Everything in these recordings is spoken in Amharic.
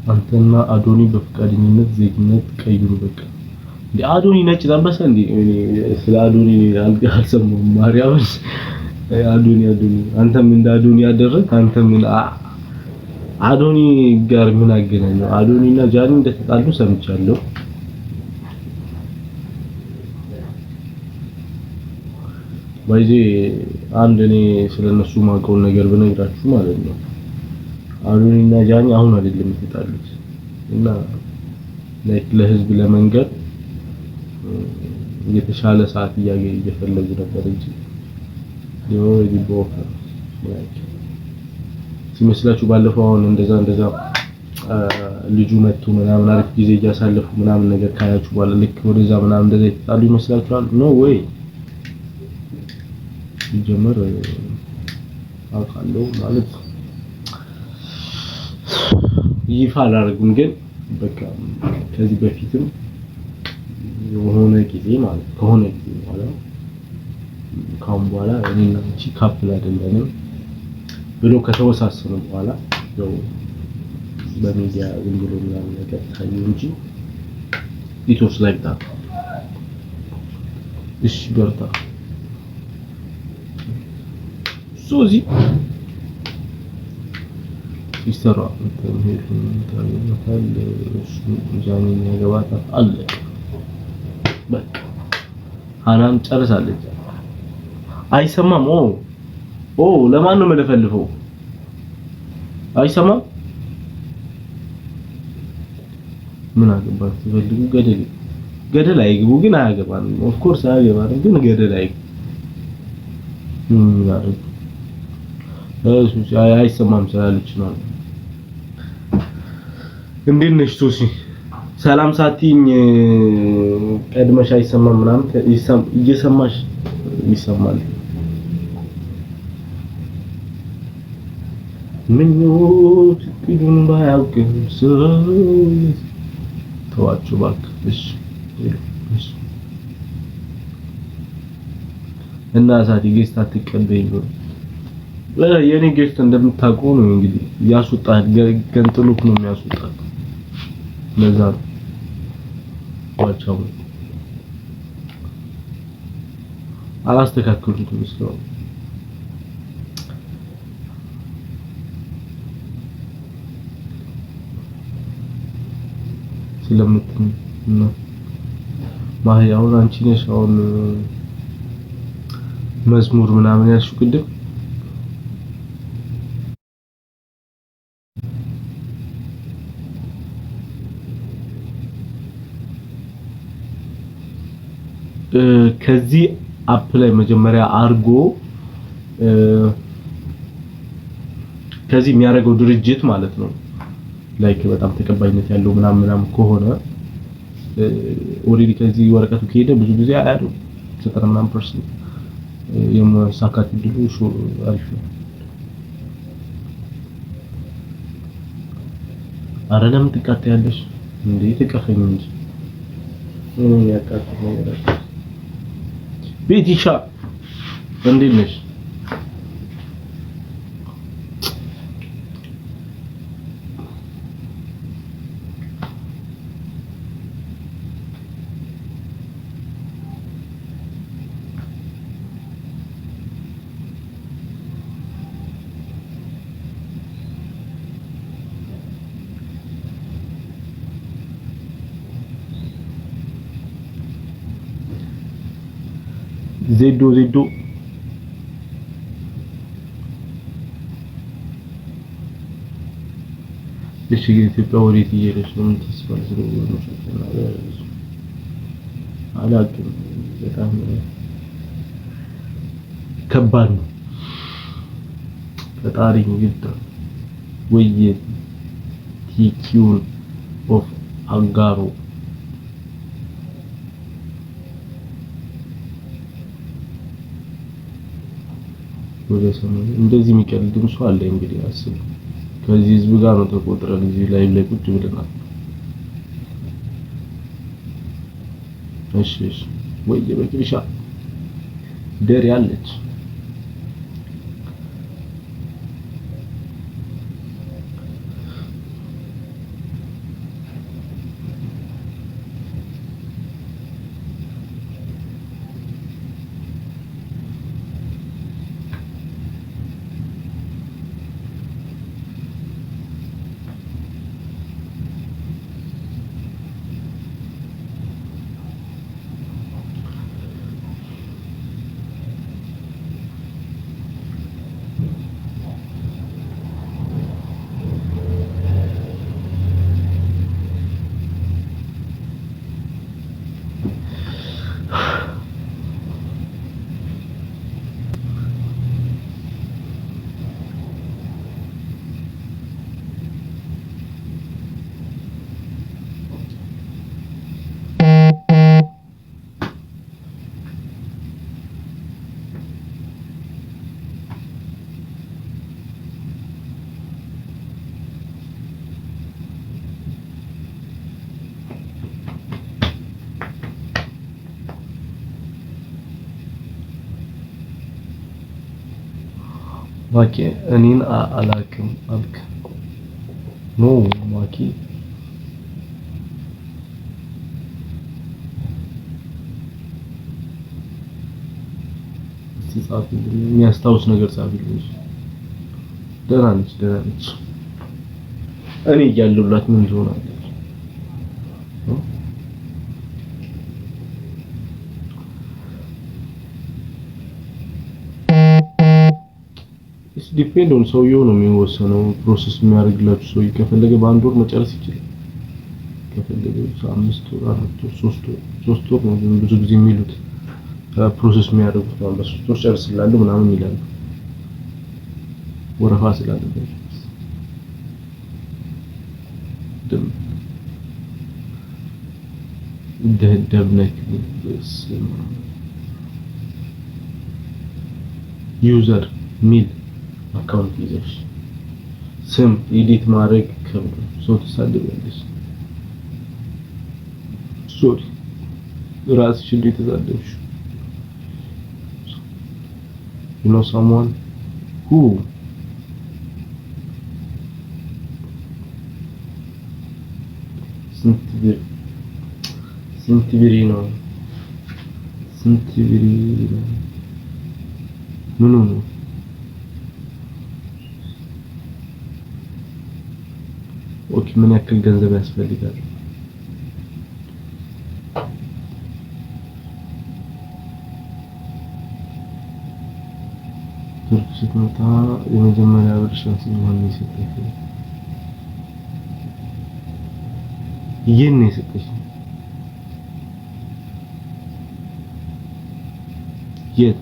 አንተና አዶኒ በፍቃደኝነት ዜግነት ቀይሩ በቃ አዶኒ ነጭ ለበሰ እንዴ ስለ አዶኒ አልሰማሁም ማርያምን አዶኒ አንተም እንደ አዶኒ ያደረክ አንተም አዶኒ ጋር ምን አገናኘው አዶኒና ጃኒ እንደተጣሉ ሰምቻለሁ ባይዜ አንድ እኔ ስለነሱ ማውቀው ነገር በነግራችሁ ማለት ነው አዶኒና ጃኒ አሁን አይደለም የተጣሉት እና ለህዝብ ለመንገር የተሻለ ሰዓት እየፈለጉ ነበር እንጂ ዲኦሪ ቦካ ሲመስላችሁ ባለፈው አሁን እንደዛ ልጁ መጥቶ ምናምን አሪፍ ጊዜ እያሳለፉ ምናምን ነገር ካያችሁ በኋላ ልክ ወደዛ ምናምን እንደዛ የተጣሉ ይመስላችኋል ኖ ዌይ ጀመር አውቃለሁ ማለት ይፋ አላደረጉም ግን በቃ ከዚህ በፊትም የሆነ ጊዜ ማለት ከሆነ ጊዜ በኋላ ካሁን በኋላ እኔና አንቺ ካፕል አይደለንም ብሎ ከተወሳሰኑ በኋላ ያው በሚዲያ ዝም ብሎ ምናምን ነገር ታዩ እንጂ it was like that እሺ በርታ ሶዚ ይሰራ ጃኒ ያገባታ አለ በቃ ሃናን ጨርሳለች አይሰማም ኦ ለማን ነው መለፈልፈው አይሰማም ምን አገባን ሲፈልጉ ገደል አይግቡ ግን አያገባንም ኦፍ ኮርስ አያገባንም ግን ገደል አይግቡ እሱ አይሰማም ስላለች ነው እንዴት ነሽ ሶሲ ሰላም ሳትኝ ቀድመሽ አይሰማም ምናምን እየሰማሽ ይሰማል ምን ነው ትግሉን ባያውቅም ተዋችሁ እባክሽ እና ሳቲ ጌስት አትቀበይኝ የኔ ጌስት እንደምታውቀው ነው እንግዲህ ያስወጣል ገንጥሉክ ነው የሚያስወጣው ለዛ ዋቻው አላስተካክሉትም ስለሆነ ስለምትም ነው ማህያውን አንቺ ነሽ አሁን መዝሙር ምናምን ያልሽው ቅድም ከዚህ አፕ ላይ መጀመሪያ አርጎ ከዚህ የሚያደርገው ድርጅት ማለት ነው ላይክ በጣም ተቀባይነት ያለው ምናምን ከሆነ ኦሬዲ ከዚህ ወረቀቱ ከሄደ ብዙ ጊዜ አያዱ 90% የማሳካት ድሉ አሪፍ ነው አረለም ትቃጠያለሽ እንዴ ተቀፈኝ እንጂ ያቃጥል ነገር ቤቲሻ እንዴት ነሽ ዜዶ እሺ ኢትዮጵያ ወዴት እየሄደች ነው ተስፋ ስለሆነ አላውቅም በጣም ከባድ ነው ፈጣሪ ይግዳ ወየ ቲኪውን ኦፍ አጋሮ ወደ ሰማይ እንደዚህ የሚቀልድም ሰው አለ እንግዲህ አስብ ከዚህ ህዝብ ጋር ነው ተቆጥረን እዚህ ላይ ቁጭ ብለናል እሺ ወይ በቅርሻ ደር ያለች ማኪ እኔን አላውቅም አልክ ኖ ማኪ ጻፍ የሚያስታውስ ነገር ጻፍልኝ። ደህና ነች እኔ እያለሁላት ምን ትሆናለች? ዲፔንድ ኦን ሰውየው ነው የሚወሰነው። ፕሮሰስ የሚያደርግላችሁ ሰው ከፈለገ በአንድ ወር መጨረስ ይችላል። ከፈለገ 5 ወር 4 ወር 3 ወር ነው ብዙ ጊዜ የሚሉት ፕሮሰስ የሚያደርጉት ነው። በ3 ወር ጨርስላለሁ ምናምን ይላሉ። ወረፋ ስላለበት ደብነክ ዩዘር ሚል አካውንት ይዘሽ ስም ኤዲት ማድረግ ከብዶ ሰው ተሳደበልሽ። ሶሪ ራስሽ እንዴት ተሳደብሽ? you know someone who ስንት ብር ነው ምን ነው ኦኬ ምን ያክል ገንዘብ ያስፈልጋል? ቱርክ ስትመጣ የመጀመሪያ ብርሽን ሲሆን ይሰጥሽ ይሄን ይሰጥሽ የት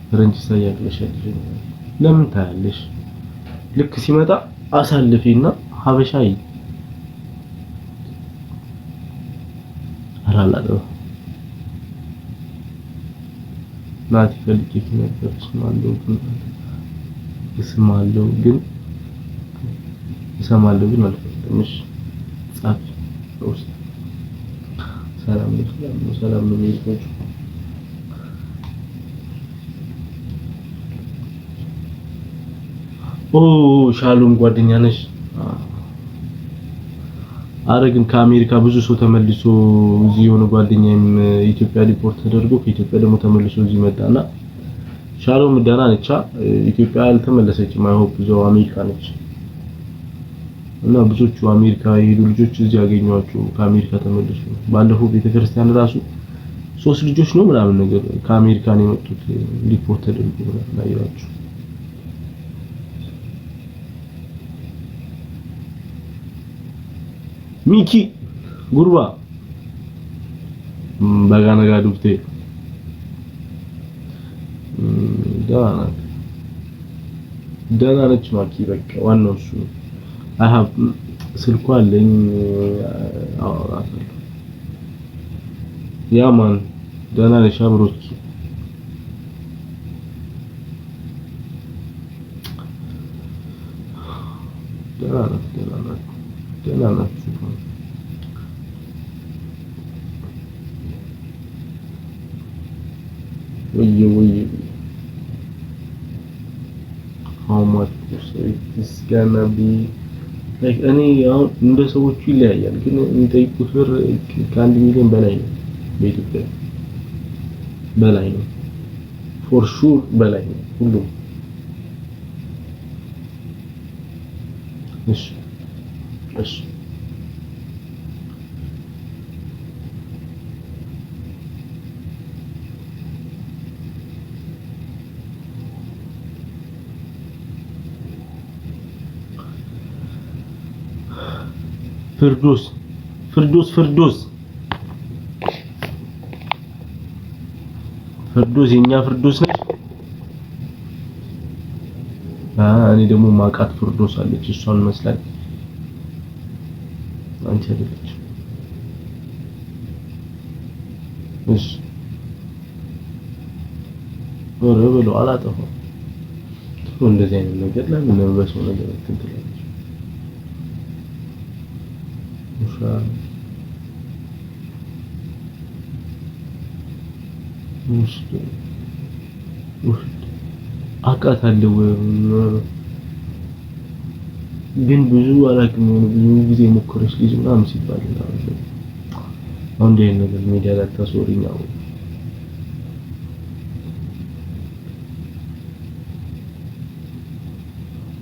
ፍሬንች ሳያቅለሽ ለምን ታያለሽ? ልክ ሲመጣ አሳልፊና ሀበሻይ አራላለው ናቲ ፈልጌ ነበር ስማለው ግን እሰማለሁ ግን አልፈልግም። ጻፍ ውስጥ ሰላም ነው የሚልኩት። ሻሎም ጓደኛ ነሽ? አረ ግን ከአሜሪካ ብዙ ሰው ተመልሶ እዚህ የሆነ ጓደኛዬም ኢትዮጵያ ሪፖርት ተደርጎ ከኢትዮጵያ ደግሞ ተመልሶ እዚህ መጣና ሻሎም ደህና ነች። ኢትዮጵያ አልተመለሰችም። አይ ሆፕ እዛው አሜሪካ ነች። እና ብዙዎቹ አሜሪካ የሄዱ ልጆች እዚህ ያገኟቸው ከአሜሪካ ተመልሶ ባለፈው ቤተክርስቲያን ራሱ 3 ልጆች ነው ምናምን ነገር ከአሜሪካ ነው የመጡት ሪፖርት ተደርጎ ላይራችሁ ሚኪ ጉርባ በጋነጋ ዱብቴ ደህና ነች ማኪ በቃ ዋናው እሱ አሃ ስልኳ አለኝ አወራታለሁ። ያማን ደህና ነሽ አብሮች ደህና ናት ወይ how much is gonna be like እኔ አሁን እንደ ሰዎቹ ይለያያል ግን የሚጠይቁት ብር ከ1 ሚሊዮን በላይ ነው። በኢትዮጵያ በላይ ነው for sure በላይ ነው ሁሉም። እሺ ፍርዶስ የኛ ፍርዶስ ነች። እኔ ደግሞ ማቃት ፍርዶስ አለች እሷን መስላኝ አንቺ አይደለች። እሺ ወረ ብሎ አላጠፋም። እንደዚህ አይነት ነገር ለምን ነው በሰው ነገር ትንትላለች? ውስጥ አውቃታለሁ ግን ብዙ አላውቅም። ብዙ ጊዜ ሞከረች ልጅ ምናምን ሲባል አሁን እንደ አይነት ነገር ሚዲያ ላይ ታስወሪኝ አሁን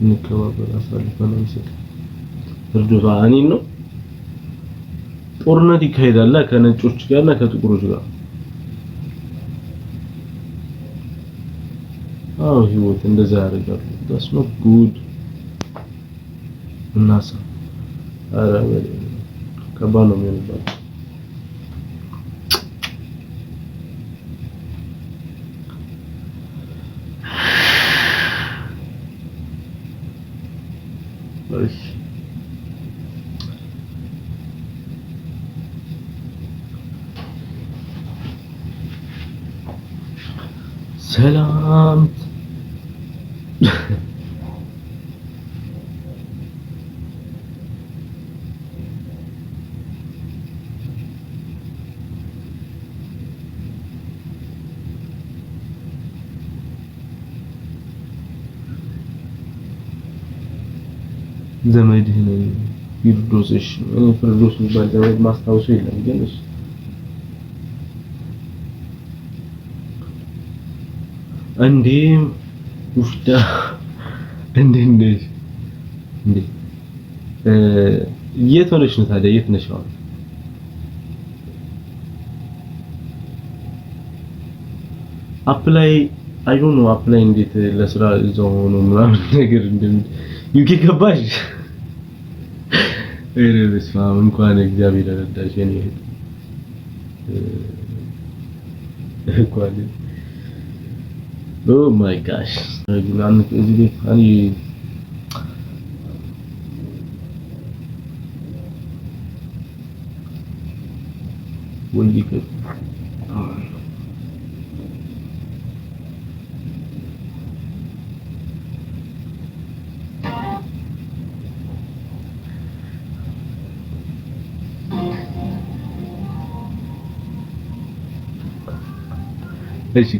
እንከባበር አሳልፈን አንሰጥ እርዱታ እኔን ነው ጦርነት ይካሄዳል ከነጮች ጋርና ከጥቁሮች ጋር አዎ ህይወት እንደዛ ያደርጋሉ that's not good እናሳ አረ ከባድ ነው የሚሆንባቸው እሺ ሰላም ዘመድህ ነው ፊርዶስሽ እኔ ፊርዶስ የሚባል ዘመድ ማስታወሱ የለም ግን እሺ እንዴ ውፍዳ እንዴ የት ሆነሽ ነው ታዲያ የት ነሽ አሁን አፕላይ አይ ዶንት ኖ አፕላይ እንዴት ለስራ እዛው ሆኖ ምናምን ነገር እንደም ዩኬ ገባሽ በስመ አብ እንኳን እግዚአብሔር ረዳሽ የኔ እንኳን ኦ ማይ ጋሽ ግን እዚህ ቤት እኔ ወልዲከ እሺ